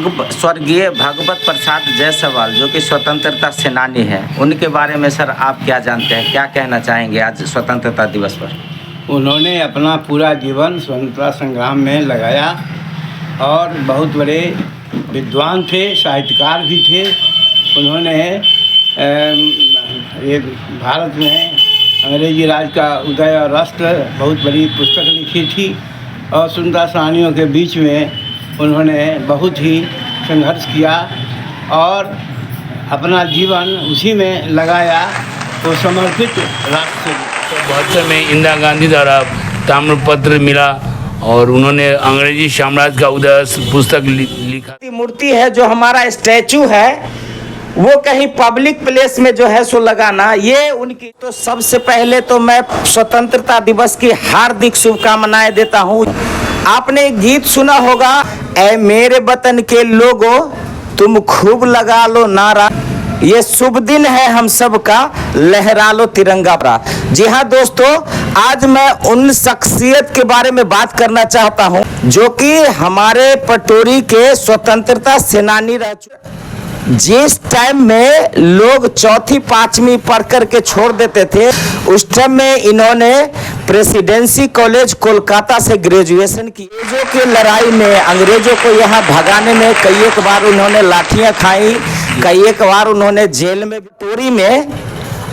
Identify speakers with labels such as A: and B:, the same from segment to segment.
A: स्वर्गीय भागवत प्रसाद जायसवाल जो कि स्वतंत्रता सेनानी है, उनके बारे में सर आप क्या जानते हैं, क्या कहना चाहेंगे आज स्वतंत्रता दिवस पर?
B: उन्होंने अपना पूरा जीवन स्वतंत्रता संग्राम में लगाया और बहुत बड़े विद्वान थे, साहित्यकार भी थे। उन्होंने ये भारत में अंग्रेजी राज का उदय और राष्ट्र बहुत बड़ी पुस्तक लिखी थी और स्वतंत्रता सेनानियों के बीच में उन्होंने बहुत ही संघर्ष किया और अपना जीवन उसी में लगाया। तो समर्पित राष्ट्र से
C: 72 में इंदिरा गांधी द्वारा ताम्रपत्र मिला और उन्होंने अंग्रेजी साम्राज्य का उदय पुस्तक लिखा।
A: मूर्ति है जो हमारा स्टैचू है वो कहीं पब्लिक प्लेस में जो है सो लगाना, ये उनकी। तो सबसे पहले तो मैं स्वतंत्रता दिवस की हार्दिक शुभकामनाएं देता हूँ। आपने एक गीत सुना होगा, ऐ मेरे वतन के लोगों तुम खूब लगा लो नारा, ये शुभ दिन है हम सब का, लहरा लो तिरंगा पर। जी हाँ दोस्तों, आज मैं उन शख्सियत के बारे में बात करना चाहता हूँ जो कि हमारे पटोरी के स्वतंत्रता सेनानी रह चुके। जिस टाइम में लोग चौथी पांचवी पढ़ करके छोड़ देते थे, उस टाइम में इन्होंने प्रेसिडेंसी कॉलेज कोलकाता से ग्रेजुएशन की। अंग्रेजों की लड़ाई में, अंग्रेजों को यहाँ भगाने में कई एक बार उन्होंने लाठियां खाई, कई एक बार उन्होंने जेल में। टोरी में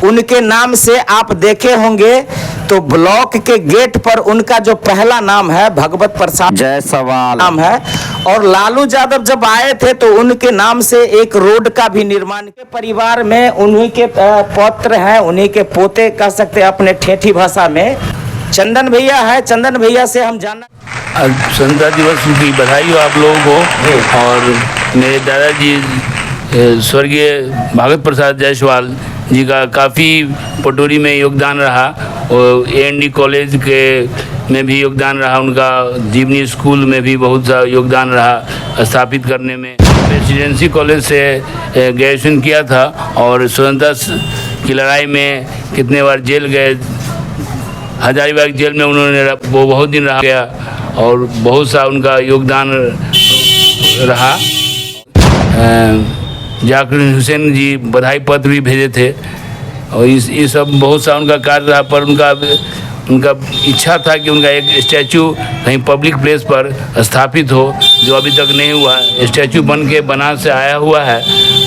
A: उनके नाम से आप देखे होंगे तो ब्लॉक के गेट पर उनका जो पहला नाम है भागवत प्रसाद जायसवाल नाम है। और लालू यादव जब आए थे तो उनके नाम से एक रोड का भी निर्माण के परिवार में उन्हीं के पौत्र हैं, उन्हीं के पोते कह सकते हैं अपने ठेठी भाषा में। चंदन भैया है, चंदन भैया से हम जानना।
C: स्वतंत्रता दिवस की बधाई हो आप लोगों को। और मेरे दादाजी स्वर्गीय भागवत प्रसाद जायसवाल जी का काफ़ी पटोरी में योगदान रहा और AND कॉलेज के में भी योगदान रहा, उनका जीवनी स्कूल में भी बहुत सा योगदान रहा स्थापित करने में। प्रेसिडेंसी कॉलेज से ग्रेजुएशन किया था और स्वतंत्रता की लड़ाई में कितने बार जेल गए, हजारीबाग जेल में उन्होंने वो बहुत दिन रहा गया और बहुत सा उनका योगदान रहा। जाकिर हुसैन जी बधाई पत्र भी भेजे थे और इस सब बहुत सा उनका कार्य रहा। पर उनका इच्छा था कि उनका एक स्टैचू कहीं पब्लिक प्लेस पर स्थापित हो, जो अभी तक नहीं हुआ। स्टैचू बन के बनारस से आया हुआ है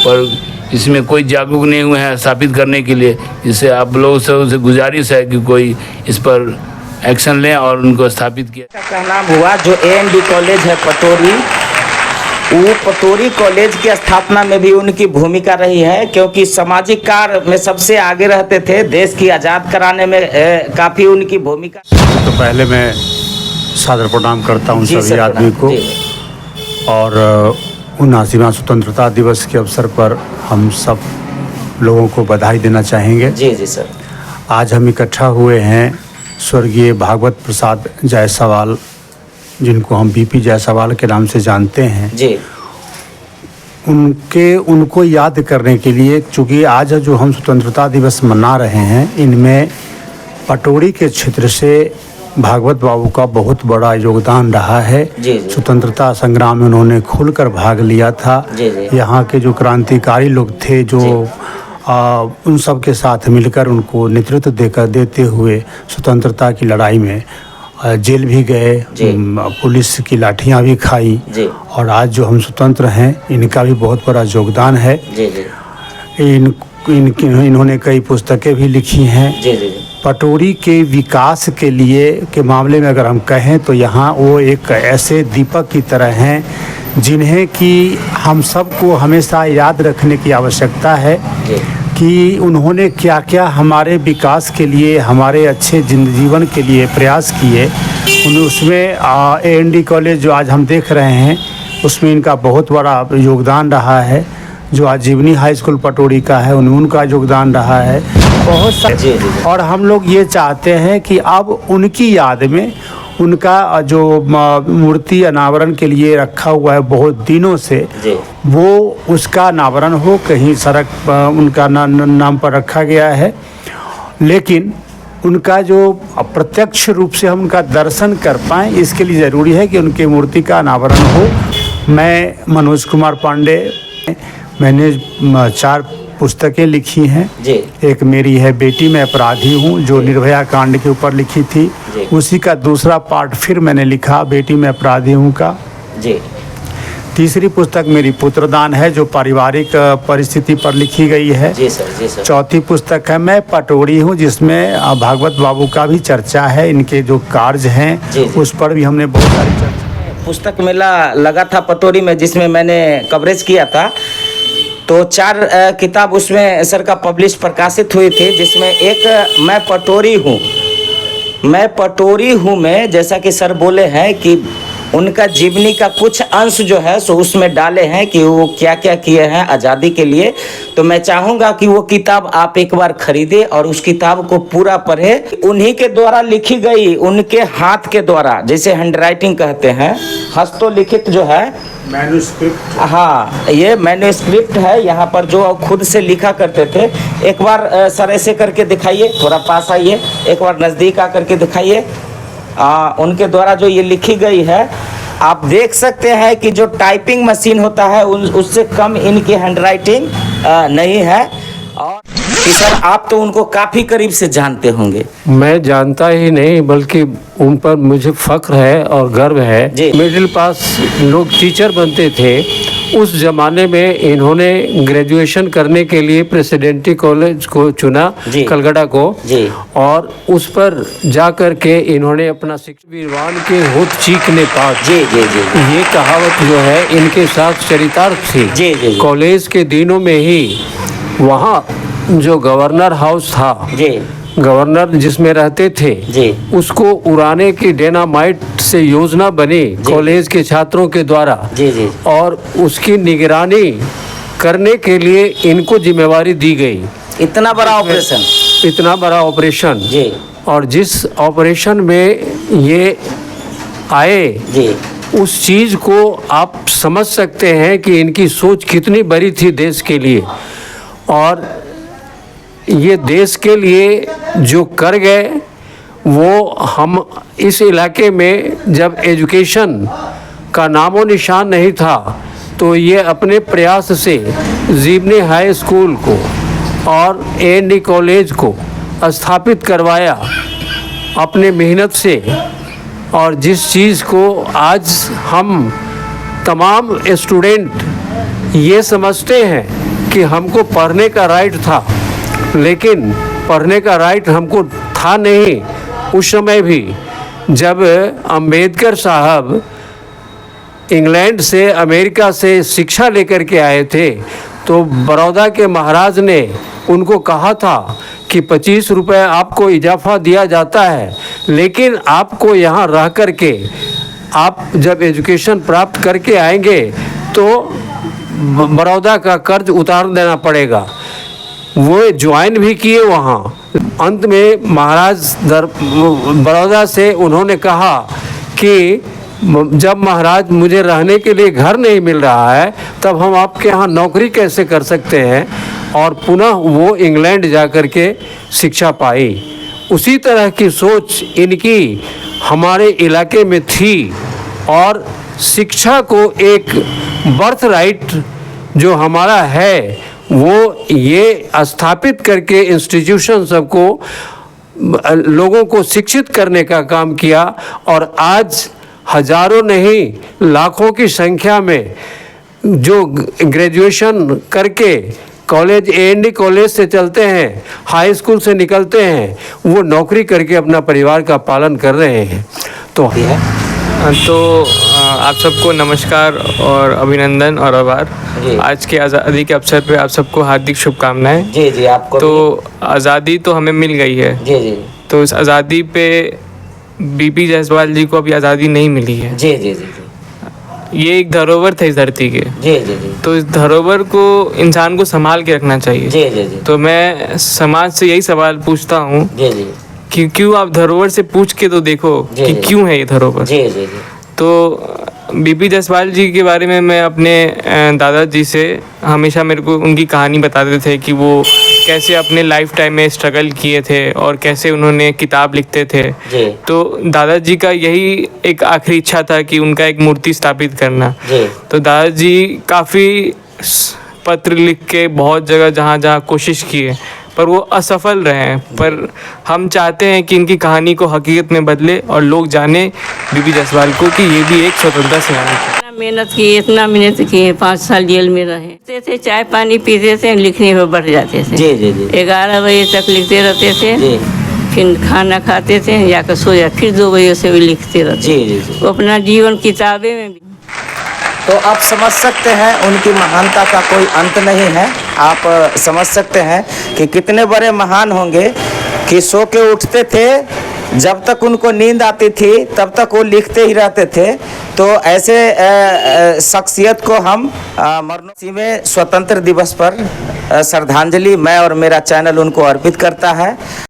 C: पर इसमें कोई जागरूक नहीं हुए हैं स्थापित करने के लिए। जिससे आप लोगों से उनसे गुजारिश है कि कोई इस पर एक्शन लें और उनको स्थापित किया।
A: का नाम हुआ जो AND कॉलेज है पटोरी, वो पटोरी कॉलेज की स्थापना में भी उनकी भूमिका रही है, क्योंकि सामाजिक कार्य में सबसे आगे रहते थे। देश की आज़ाद कराने में काफ़ी उनकी भूमिका।
D: तो पहले मैं सादर प्रणाम करता हूं सभी आदमी को और 79वां स्वतंत्रता दिवस के अवसर पर हम सब लोगों को बधाई देना चाहेंगे।
A: जी सर।
D: आज हम इकट्ठा हुए हैं स्वर्गीय भागवत प्रसाद जायसवाल, जिनको हम BP जायसवाल के नाम से जानते हैं
A: जी,
D: उनको याद करने के लिए। चूँकि आज जो हम स्वतंत्रता दिवस मना रहे हैं, इनमें पटोरी के क्षेत्र से भागवत बाबू का बहुत बड़ा योगदान रहा है। स्वतंत्रता संग्राम में उन्होंने खुलकर भाग लिया था। यहाँ के जो क्रांतिकारी लोग थे, जो उन सब के साथ मिलकर उनको नेतृत्व देते हुए स्वतंत्रता की लड़ाई में जेल भी गए, पुलिस की लाठियां भी खाई और आज जो हम स्वतंत्र हैं, इनका भी बहुत बड़ा योगदान है। इन्होंने कई पुस्तकें भी लिखी हैं। पटोरी के विकास के लिए के मामले में अगर हम कहें तो यहाँ वो एक ऐसे दीपक की तरह हैं जिन्हें कि हम सबको हमेशा याद रखने की आवश्यकता है कि उन्होंने क्या क्या हमारे विकास के लिए, हमारे अच्छे जीवन के लिए प्रयास किए। उसमें AND कॉलेज जो आज हम देख रहे हैं, उसमें इनका बहुत बड़ा योगदान रहा है। जो आज जीवनी हाई स्कूल पटोरी का है, उनमें उनका योगदान रहा है बहुत सारे। और हम लोग ये चाहते हैं कि अब उनकी याद में उनका जो मूर्ति अनावरण के लिए रखा हुआ है बहुत दिनों से, वो उसका अनावरण हो। कहीं सड़क उनका नाम पर रखा गया है, लेकिन उनका जो प्रत्यक्ष रूप से हम उनका दर्शन कर पाएँ, इसके लिए ज़रूरी है कि उनकी मूर्ति का अनावरण हो मैं मनोज कुमार पांडे, मैंने 4 पुस्तकें लिखी हैं।
A: जी
D: एक मेरी है बेटी मैं अपराधी हूँ, जो निर्भया कांड के ऊपर लिखी थी।
A: जी।
D: उसी का दूसरा पार्ट फिर मैंने लिखा, बेटी मैं अपराधी हूँ का।
A: जी
D: तीसरी पुस्तक मेरी पुत्रदान है, जो पारिवारिक परिस्थिति पर लिखी गई है।
A: जी सर, जी सर।
D: चौथी पुस्तक है मैं पटोरी हूँ, जिसमें भागवत बाबू का भी चर्चा है, इनके जो कार्य हैं
A: जी, जी।
D: उस पर भी हमने बहुत सारी चर्चा।
A: पुस्तक मेला लगा था पटोरी में, जिसमें मैंने कवरेज किया था। तो 4 किताब उसमें सर का पब्लिश प्रकाशित हुई थी, जिसमें एक मैं पटोरी हूँ। मैं पटोरी हूँ में जैसा कि सर बोले हैं कि उनका जीवनी का कुछ अंश जो है सो उसमें डाले हैं कि वो क्या क्या किए हैं आज़ादी के लिए। तो मैं चाहूँगा कि वो किताब आप एक बार खरीदें और उस किताब को पूरा पढ़ें। उन्हीं के द्वारा लिखी गई, उनके हाथ के द्वारा, जैसे हैंडराइटिंग कहते हैं, हस्तलिखित जो है
D: मैन्युस्क्रिप्ट।
A: हाँ, ये मैन्युस्क्रिप्ट है, यहाँ पर जो खुद से लिखा करते थे। एक बार सर ऐसे करके दिखाइए, थोड़ा पास आइए, एक बार नज़दीक आकर के दिखाइए। उनके द्वारा जो ये लिखी गई है, आप देख सकते हैं कि जो टाइपिंग मशीन होता है उससे कम इनकी हैंडराइटिंग नहीं है। और कि सर आप तो उनको काफ़ी करीब से जानते होंगे।
E: मैं जानता ही नहीं बल्कि उन पर मुझे फख्र है और गर्व है।
A: जी।
E: मिडिल क्लास लोग टीचर बनते थे, उस ज़माने में इन्होंने ग्रेजुएशन करने के लिए प्रेसिडेंटी कॉलेज को चुना,
A: जी।
E: कलकत्ता को।
A: जी।
E: और उस पर जा कर के इन्होंने अपना वीरवान के होठ चीखने पात।
A: जी जी जी
E: ये कहावत जो है इनके साथ चरितार्थ थी।
A: जी, जी, जी।
E: कॉलेज के दिनों में ही वहाँ जो गवर्नर हाउस था,
A: जी
E: गवर्नर जिसमें रहते थे,
A: जी।
E: उसको उड़ाने की डेनामाइट से योजना बनी कॉलेज के छात्रों के द्वारा।
A: जी जी
E: और उसकी निगरानी करने के लिए इनको जिम्मेवारी दी गई।
A: इतना बड़ा ऑपरेशन।
E: इतना बड़ा ऑपरेशन।
A: जी
E: और जिस ऑपरेशन में ये आए,
A: जी
E: उस चीज़ को आप समझ सकते हैं कि इनकी सोच कितनी बड़ी थी देश के लिए। और ये देश के लिए जो कर गए, वो हम इस इलाके में जब एजुकेशन का नामो निशान नहीं था, तो ये अपने प्रयास से जीवनी हाई स्कूल को और AND कॉलेज को स्थापित करवाया अपने मेहनत से। और जिस चीज़ को आज हम तमाम स्टूडेंट ये समझते हैं कि हमको पढ़ने का राइट था, लेकिन पढ़ने का राइट हमको था नहीं उस समय भी। जब अंबेडकर साहब इंग्लैंड से, अमेरिका से शिक्षा लेकर के आए थे, तो बड़ौदा के महाराज ने उनको कहा था कि 25 रुपये आपको इजाफा दिया जाता है, लेकिन आपको यहाँ रह कर के आप जब एजुकेशन प्राप्त करके आएंगे तो बड़ौदा का कर्ज उतार देना पड़ेगा। वो ज्वाइन भी किए वहाँ। अंत में महाराज बड़ौदा से उन्होंने कहा कि जब महाराज मुझे रहने के लिए घर नहीं मिल रहा है, तब हम आपके यहाँ नौकरी कैसे कर सकते हैं। और पुनः वो इंग्लैंड जा कर के शिक्षा पाई। उसी तरह की सोच इनकी हमारे इलाके में थी। और शिक्षा को एक बर्थ राइट जो हमारा है, वो ये स्थापित करके इंस्टीट्यूशन सबको, लोगों को शिक्षित करने का काम किया। और आज हजारों नहीं लाखों की संख्या में जो ग्रेजुएशन करके कॉलेज, AND कॉलेज से चलते हैं, हाई स्कूल से निकलते हैं, वो नौकरी करके अपना परिवार का पालन कर रहे हैं। तो
F: आप सबको नमस्कार और अभिनंदन और आभार। आज के आज़ादी के अवसर पे आप सबको हार्दिक शुभकामनाएं।
A: जी जी आपको
F: तो आज़ादी तो हमें मिल गई है।
A: जी जी
F: तो इस आज़ादी पे BP जायसवाल जी को अभी आज़ादी नहीं मिली है।
A: जी जी जी
F: ये एक धरोहर थे इस धरती के।
A: जी जी जी
F: तो इस धरोहर को इंसान को संभाल के रखना चाहिए।
A: जी जी जी
F: तो मैं समाज से यही सवाल पूछता हूँ
A: जी जी
F: कि क्यों आप धरोहर से पूछ के तो देखो
A: जी,
F: कि
A: जी।
F: क्यों है ये धरोहर।
A: जी जी जी
F: तो BP जायसवाल जी के बारे में मैं अपने दादाजी से हमेशा, मेरे को उनकी कहानी बताते थे कि वो कैसे अपने लाइफ टाइम में स्ट्रगल किए थे और कैसे उन्होंने किताब लिखते थे।
A: जी।
F: तो दादाजी का यही एक आखिरी इच्छा था कि उनका एक मूर्ति स्थापित करना।
A: जी।
F: तो दादाजी काफ़ी पत्र लिख के बहुत जगह जहाँ जहाँ कोशिश किए पर वो असफल रहे हैं। पर हम चाहते हैं कि इनकी कहानी को हकीकत में बदले और लोग जाने बीबी जसवाल को कि ये भी एक स्वतंत्रता सेनानी थी।
G: इतना मेहनत किए, 5 साल जेल में रहे थे, चाय पानी पीते थे, लिखने में बढ़ जाते थे।
A: जी जी जी
G: 11 बजे तक लिखते रहते थे।
A: जी।
G: फिर खाना खाते थे, जाकर सो जाते, फिर 2 बजे से भी लिखते रहते।
A: जी जी जी।
G: वो अपना जीवन किताबें में।
A: तो आप समझ सकते हैं उनकी महानता का कोई अंत नहीं है। आप समझ सकते हैं कि कितने बड़े महान होंगे कि सो के उठते थे, जब तक उनको नींद आती थी तब तक वो लिखते ही रहते थे। तो ऐसे शख्सियत को हम मरणोत्सव में स्वतंत्र दिवस पर श्रद्धांजलि मैं और मेरा चैनल उनको अर्पित करता है।